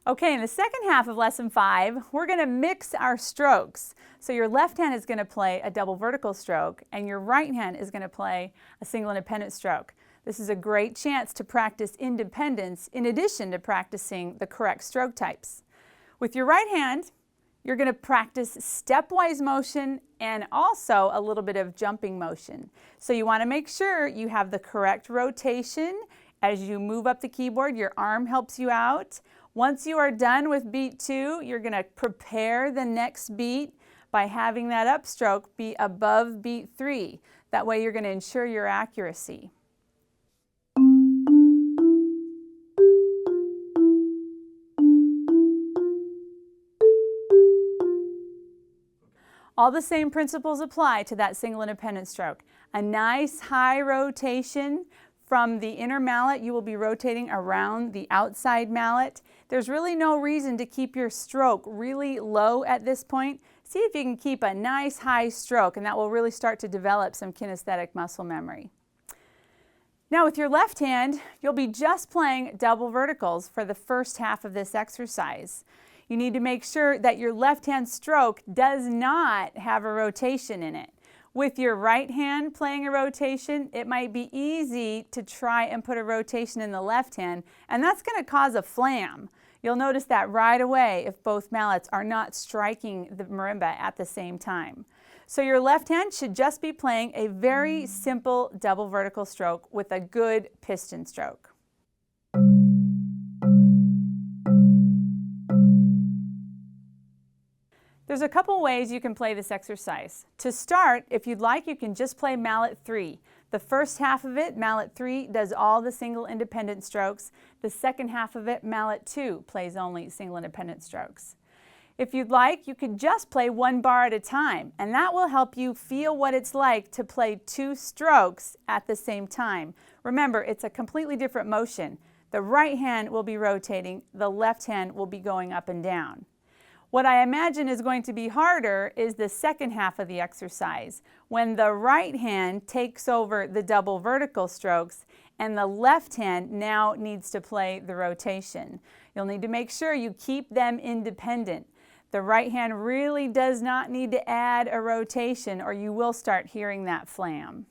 Okay, in the second half of lesson 5, we're going to mix our strokes. So your left hand is going to play a double vertical stroke and your right hand is going to play a single independent stroke. This is a great chance to practice independence in addition to practicing the correct stroke types. With your right hand, you're going to practice stepwise motion and also a little bit of jumping motion. So you want to make sure you have the correct rotation. As you move up the keyboard, your arm helps you out. Once you are done with beat 2, you're going to prepare the next beat by having that upstroke be above beat 3. That way you're going to ensure your accuracy. All the same principles apply to that single independent stroke. A nice high rotation. From the inner mallet, you will be rotating around the outside mallet. There's really no reason to keep your stroke really low at this point. See if you can keep a nice high stroke, and that will really start to develop some kinesthetic muscle memory. Now with your left hand, you'll be just playing double verticals for the first half of this exercise. You need to make sure that your left hand stroke does not have a rotation in it. With your right hand playing a rotation, it might be easy to try and put a rotation in the left hand, and that's going to cause a flam. You'll notice that right away if both mallets are not striking the marimba at the same time. So your left hand should just be playing a very simple double vertical stroke with a good piston stroke. There's a couple ways you can play this exercise. To start, if you'd like, you can just play mallet 3. The first half of it, mallet 3, does all the single independent strokes. The second half of it, mallet 2, plays only single independent strokes. If you'd like, you could just play one bar at a time, and that will help you feel what it's like to play 2 strokes at the same time. Remember, it's a completely different motion. The right hand will be rotating, the left hand will be going up and down. What I imagine is going to be harder is the second half of the exercise, when the right hand takes over the double vertical strokes and the left hand now needs to play the rotation. You'll need to make sure you keep them independent. The right hand really does not need to add a rotation or you will start hearing that flam.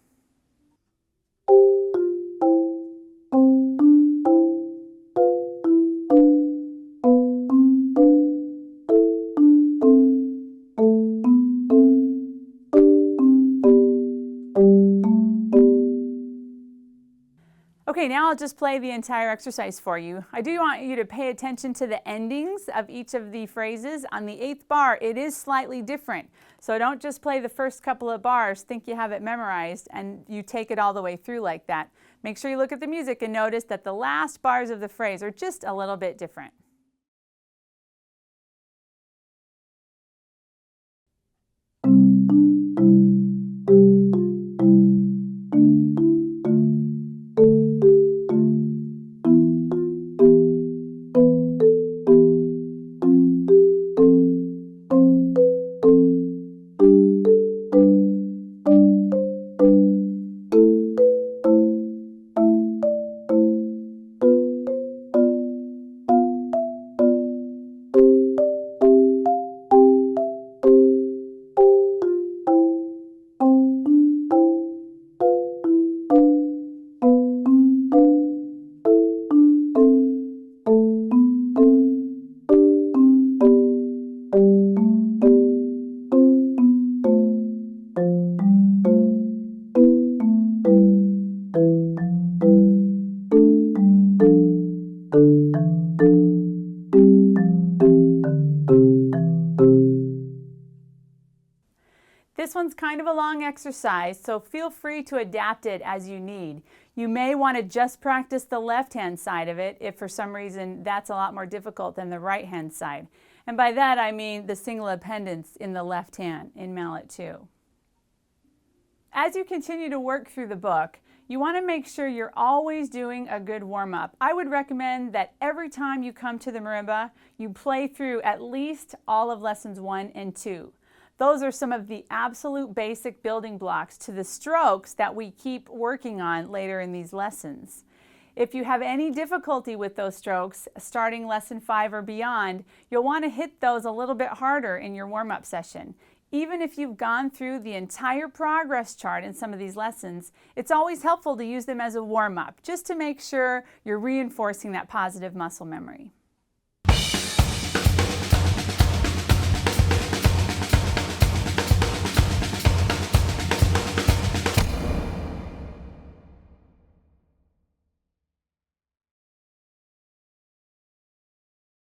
Okay, now I'll just play the entire exercise for you. I do want you to pay attention to the endings of each of the phrases. On the 8th bar, it is slightly different. So don't just play the first couple of bars, think you have it memorized, and you take it all the way through like that. Make sure you look at the music and notice that the last bars of the phrase are just a little bit different. This one's kind of a long exercise, so feel free to adapt it as you need. You may want to just practice the left-hand side of it if for some reason that's a lot more difficult than the right-hand side. And by that I mean the single appendants in the left hand in mallet 2. As you continue to work through the book, you want to make sure you're always doing a good warm-up. I would recommend that every time you come to the marimba, you play through at least all of lessons 1 and 2. Those are some of the absolute basic building blocks to the strokes that we keep working on later in these lessons. If you have any difficulty with those strokes, starting lesson 5 or beyond, you'll want to hit those a little bit harder in your warm-up session. Even if you've gone through the entire progress chart in some of these lessons, it's always helpful to use them as a warm-up, just to make sure you're reinforcing that positive muscle memory.